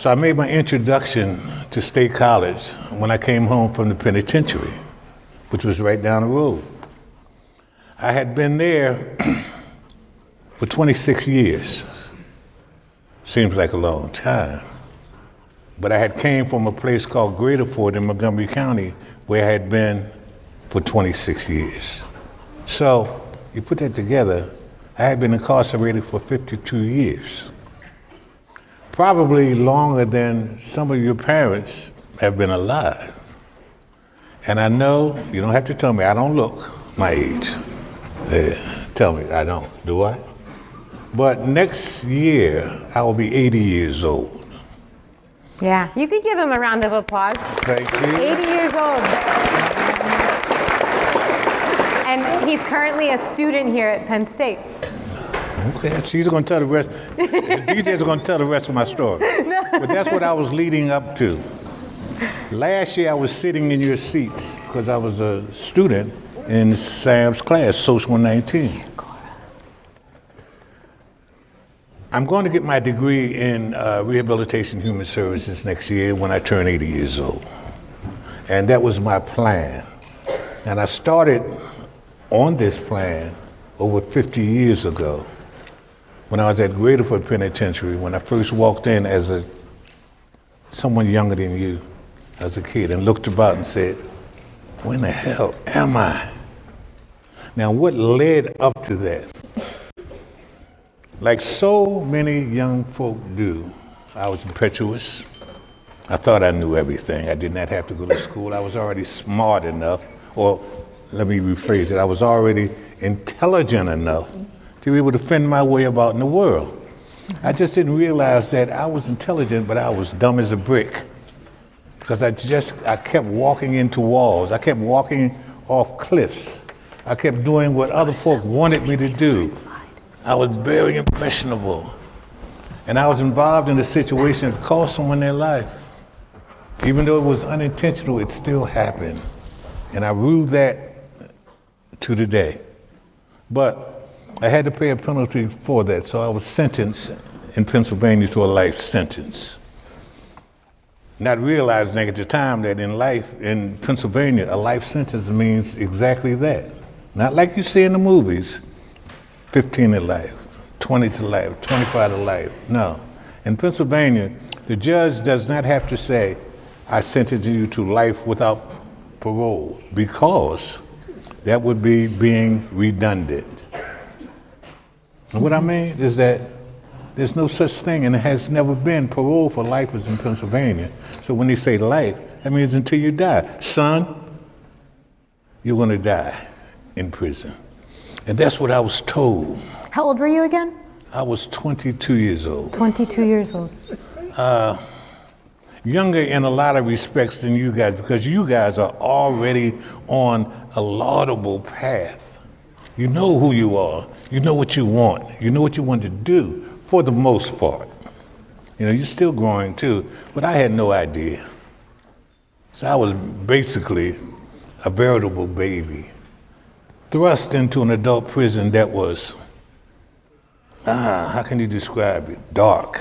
So I made my introduction to State College when I came home from the penitentiary, which was right down the road. I had been there for 26 years. Seems like a long time. But I had came from a place called Greater Fort in Montgomery County where I had been for 26 years. So you put that together, I had been incarcerated for 52 years. Probably longer than some of your parents have been alive. And I know, you don't have to tell me, I don't look my age. Tell me, I don't, do I? But next year, I will be 80 years old. Yeah, you could give him a round of applause. Thank you. 80 years old. And he's currently a student here at Penn State. Okay, she's going to tell the rest. The DJ's going to tell the rest of my story. No. But that's what I was leading up to. Last year, I was sitting in your seats because I was a student in Sam's class, Social 19. I'm going to get my degree in rehabilitation human services next year when I turn 80 years old. And that was my plan. And I started on this plan over 50 years ago when I was at Greater Fort Penitentiary, when I first walked in as someone younger than you as a kid and looked about and said, "Where in the hell am I?" Now, what led up to that? Like so many young folk do, I was impetuous. I thought I knew everything. I did not have to go to school. I was already smart enough, or let me rephrase it, I was already intelligent enough to be able to fend my way about in the world. I just didn't realize that I was intelligent, but I was dumb as a brick. Because I kept walking into walls. I kept walking off cliffs. I kept doing what other folk wanted me to do. I was very impressionable. And I was involved in a situation that cost someone their life. Even though it was unintentional, it still happened. And I rue that to the day. But I had to pay a penalty for that, so I was sentenced in Pennsylvania to a life sentence. Not realizing at the time that in Pennsylvania, a life sentence means exactly that. Not like you see in the movies, 15 to life, 20 to life, 25 to life. No. In Pennsylvania, the judge does not have to say, "I sentence you to life without parole," because that would be being redundant. And what I mean is that there's no such thing, and it has never been parole for lifers in Pennsylvania. So when they say life, that means until you die. Son, you're going to die in prison. And that's what I was told. How old were you again? I was 22 years old. 22 years old. Younger in a lot of respects than you guys, because you guys are already on a laudable path. You know who you are. You know what you want. You know what you want to do, for the most part. You know, you're still growing too, but I had no idea. So I was basically a veritable baby, thrust into an adult prison that was, how can you describe it? Dark,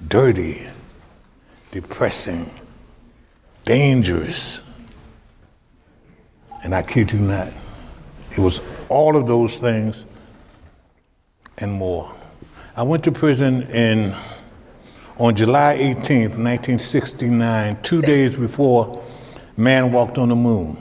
dirty, depressing, dangerous. And I kid you not, it was all of those things and more. I went to prison on July 18th, 1969, 2 days before man walked on the moon.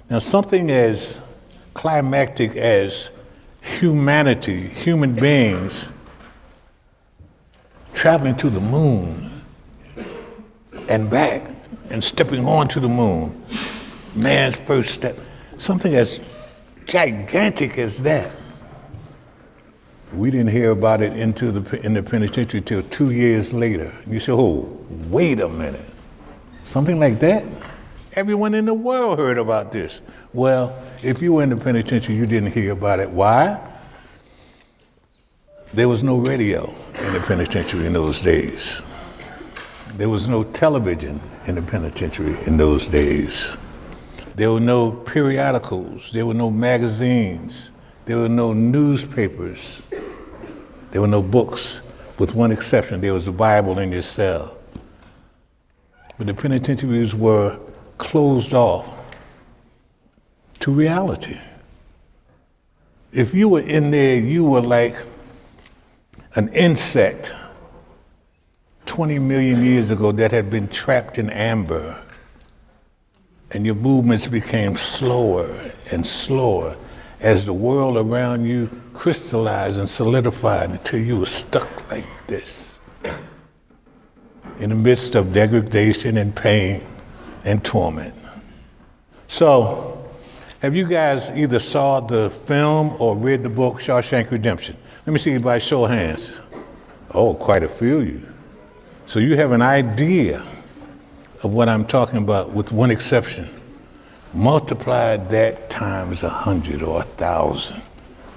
Now, something as climactic as humanity, human beings, traveling to the moon and back and stepping onto the moon, man's first step, something as gigantic as that. We didn't hear about it in the penitentiary till 2 years later. You say, "Oh, wait a minute. Something like that? Everyone in the world heard about this." Well, if you were in the penitentiary, you didn't hear about it. Why? There was no radio in the penitentiary in those days. There was no television in the penitentiary in those days. There were no periodicals. There were no magazines. There were no newspapers. There were no books. with one exception. There was a Bible in your cell. But the penitentiaries were closed off to reality. If you were in there, you were like an insect 20 million years ago that had been trapped in amber, and your movements became slower and slower as the world around you crystallized and solidified until you were stuck like this in the midst of degradation and pain and torment. So, have you guys either saw the film or read the book Shawshank Redemption? Let me see you by show of hands. Oh, quite a few of you. So you have an idea of what I'm talking about, with one exception. Multiply that times 100 or 1,000.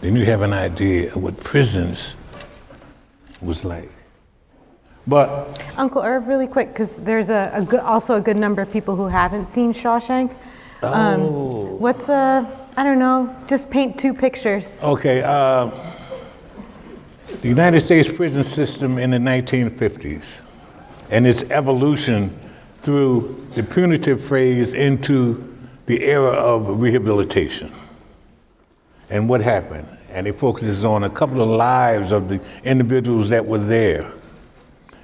Then you have an idea of what prisons was like. But Uncle Irv, really quick, because there's also a good number of people who haven't seen Shawshank. What's I don't know, just paint two pictures. Okay, the United States prison system in the 1950s and its evolution through the punitive phase into the era of rehabilitation. And what happened? And it focuses on a couple of lives of the individuals that were there.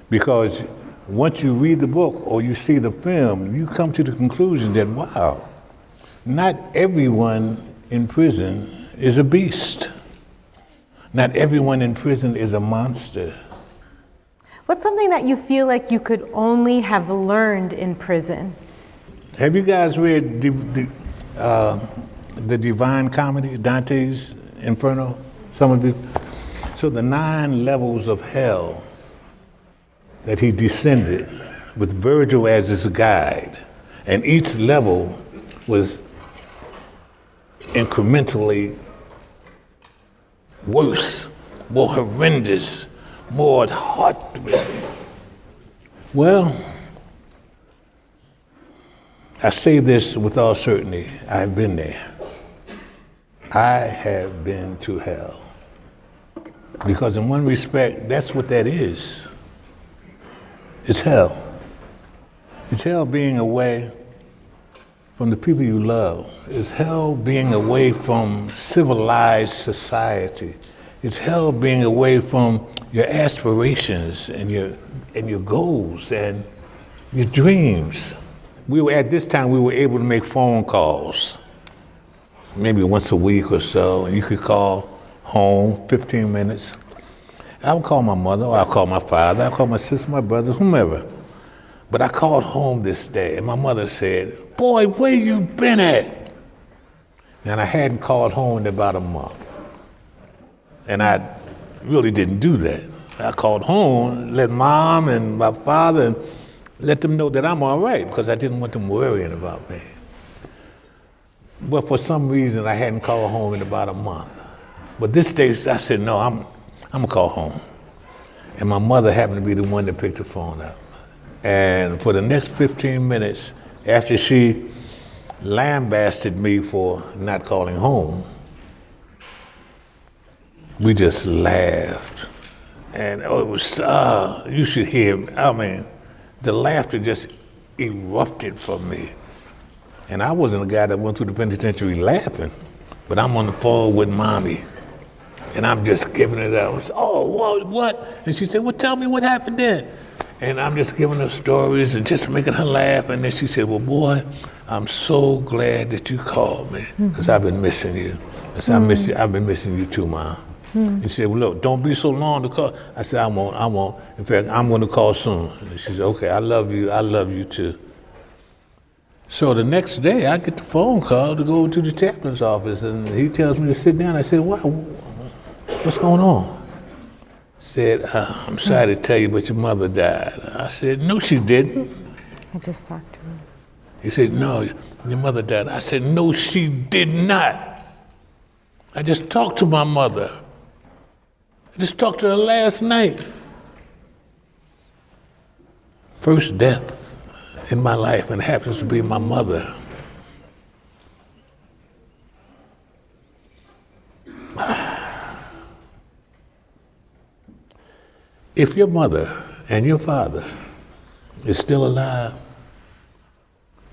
Because once you read the book or you see the film, you come to the conclusion that, wow, not everyone in prison is a beast. Not everyone in prison is a monster. What's something that you feel like you could only have learned in prison? Have you guys read the Divine Comedy, Dante's Inferno? Some of you? So the 9 levels of hell that he descended with Virgil as his guide, and each level was incrementally worse, more horrendous, more heart-throbbing. Well, I say this with all certainty, I've been there. I have been to hell. Because in one respect, that's what that is. It's hell. It's hell being away from the people you love. It's hell being away from civilized society. It's hell being away from your aspirations and your goals and your dreams. At this time, we were able to make phone calls, maybe once a week or so, and you could call home, 15 minutes. I would call my mother, or I'll call my father, I'll call my sister, my brother, whomever. But I called home this day, and my mother said, "Boy, where you been at?" And I hadn't called home in about a month. And I really didn't do that. I called home, let mom and my father, and let them know that I'm all right, because I didn't want them worrying about me. But for some reason, I hadn't called home in about a month. But this day, I said, no, I'm gonna call home. And my mother happened to be the one that picked the phone up. And for the next 15 minutes, after she lambasted me for not calling home, we just laughed. And it was, you should hear me. I mean, the laughter just erupted from me. And I wasn't a guy that went through the penitentiary laughing, but I'm on the phone with mommy. And I'm just giving it up. Oh, what? And she said, well, tell me what happened then. And I'm just giving her stories and just making her laugh. And then she said, well, boy, I'm so glad that you called me, because I've been missing you. I said, I've been missing you too, Mom. And she said, well, look, don't be so long to call. I said, I won't. In fact, I'm going to call soon. And she said, okay, I love you too. So the next day, I get the phone call to go to the chaplain's office, and he tells me to sit down. I said, wow, what's going on? Said, I'm sorry to tell you, but your mother died. I said, no, she didn't. I just talked to him. He said, no, your mother died. I said, no, she did not. I just talked to my mother. I just talked to her last night. First death in my life, and it happens to be my mother. if your mother and your father is still alive,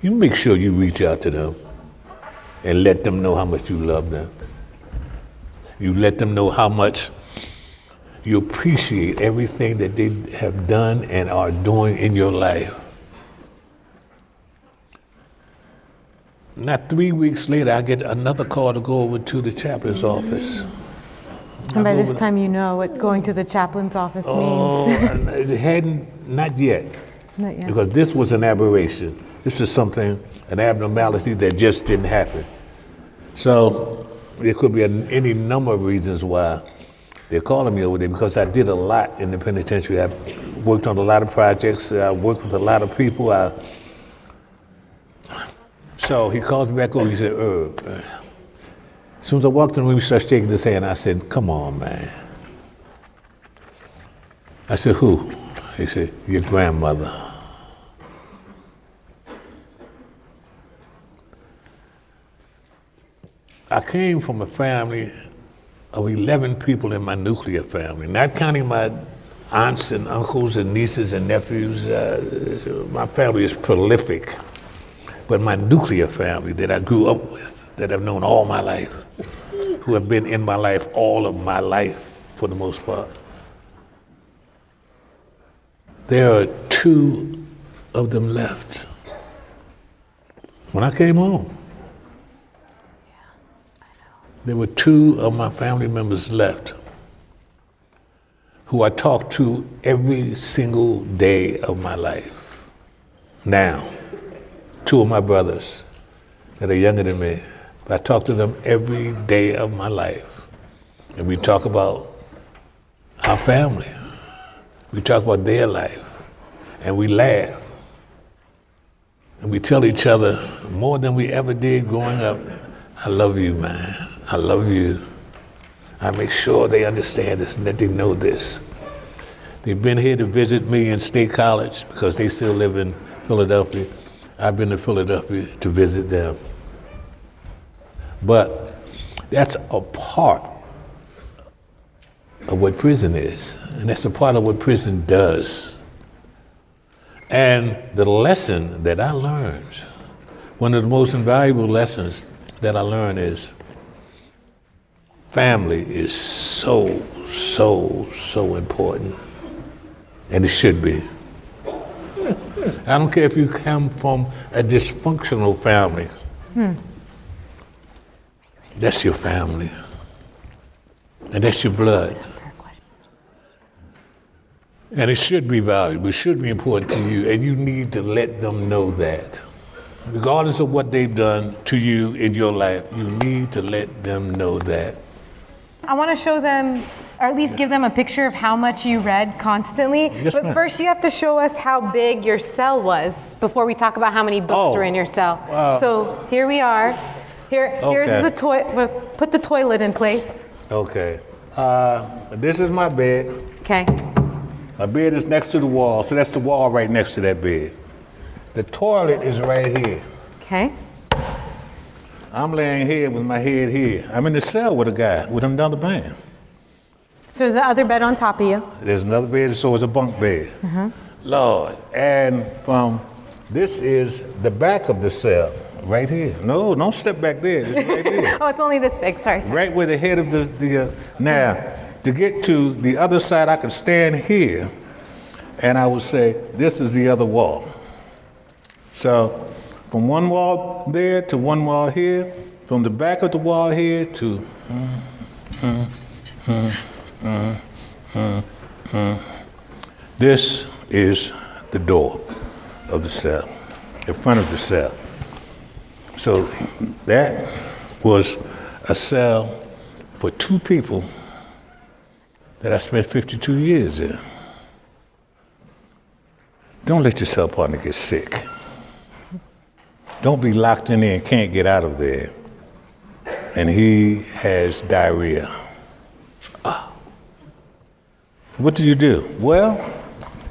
you make sure you reach out to them and let them know how much you love them. You let them know how much you appreciate everything that they have done and are doing in your life. Not 3 weeks later, I get another call to go over to the chaplain's office. And by this time, you know what going to the chaplain's office means. It hadn't, not yet. Not yet. Because this was an aberration. This is something, an abnormality that just didn't happen. So there could be any number of reasons why they're calling me over there, because I did a lot in the penitentiary. I worked on a lot of projects. I worked with a lot of people. So he calls me back over. He said, Irv. As soon as I walked in the room, he started shaking his hand. I said, come on, man. I said, who? He said, your grandmother. I came from a family of 11 people in my nuclear family, not counting my aunts and uncles and nieces and nephews. My family is prolific. But my nuclear family that I grew up with, that I've known all my life, who have been in my life all of my life for the most part. There are 2 of them left. When I came home, there were 2 of my family members left who I talk to every single day of my life. Now, 2 of my brothers that are younger than me, I talk to them every day of my life. And we talk about our family. We talk about their life. And we laugh. And we tell each other more than we ever did growing up, I love you, man. I love you. I make sure they understand this and that they know this. They've been here to visit me in State College because they still live in Philadelphia. I've been to Philadelphia to visit them. But that's a part of what prison is, and that's a part of what prison does. And the lesson that I learned, one of the most invaluable lessons that I learned is family is so, so, so important, and it should be. I don't care if you come from a dysfunctional family. That's your family. And that's your blood. And it should be valuable, it should be important to you, and you need to let them know that. Regardless of what they've done to you in your life, you need to let them know that. I want to show them, or at least give them a picture of how much you read constantly. Yes, but ma'am. first you have to show us how big your cell was before we talk about how many books were in your cell. Wow. So here we are. Here's the toilet. We'll put the toilet in place. Okay. This is my bed. Okay. My bed is next to the wall, so that's the wall right next to that bed. The toilet is right here. Okay. I'm laying here with my head here. I'm in the cell with a guy, with another man. So there's the other bed on top of you. There's another bed, so it's a bunk bed. Lord, and this is the back of the cell, right here. No, don't step back there, it's right there. Oh, it's only this big, sorry. Right where the head of now, to get to the other side, I could stand here, and I would say, this is the other wall. So, from one wall there to one wall here, from the back of the wall here to this is the door of the cell, in front of the cell. So that was a cell for 2 people that I spent 52 years in. Don't let your cell partner get sick. Don't be locked in there and can't get out of there. And he has diarrhea. What do? Well,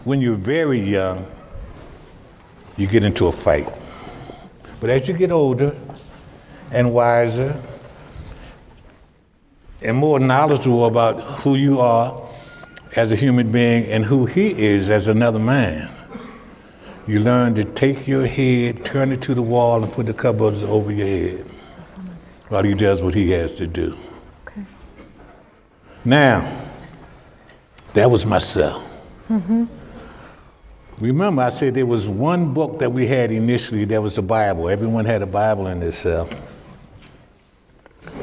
when you're very young, you get into a fight. But as you get older and wiser and more knowledgeable about who you are as a human being and who he is as another man. You learn to take your head, turn it to the wall, and put the covers over your head while he does what he has to do. Okay. Now, that was my cell. Remember, I said there was one book that we had initially, that was the Bible. Everyone had a Bible in their cell.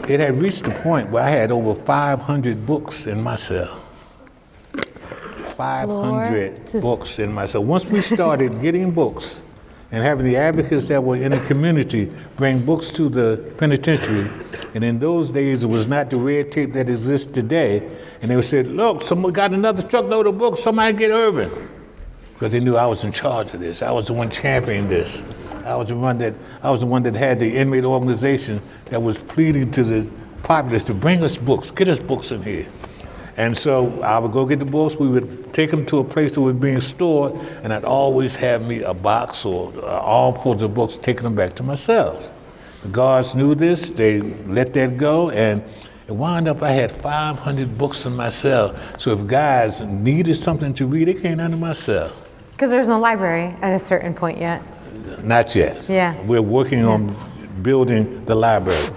It had reached the point where I had over 500 books in my cell. 500 books in my cell. Once we started getting books and having the advocates that were in the community bring books to the penitentiary, and in those days it was not the red tape that exists today, and they would say, look, someone got another truckload of books, somebody get Irvin. Because they knew I was in charge of this. I was the one championing this. I was the one that had the inmate organization that was pleading to the populace to bring us books, get us books in here. And so I would go get the books, we would take them to a place that was being stored, and I'd always have me a box or armfuls of books, taking them back to my cell. The guards knew this, they let that go, and it wound up I had 500 books in my cell. So if guys needed something to read, they came down to my cell. Because there's no library at a certain point yet. Not yet. Yeah. We're working on building the library.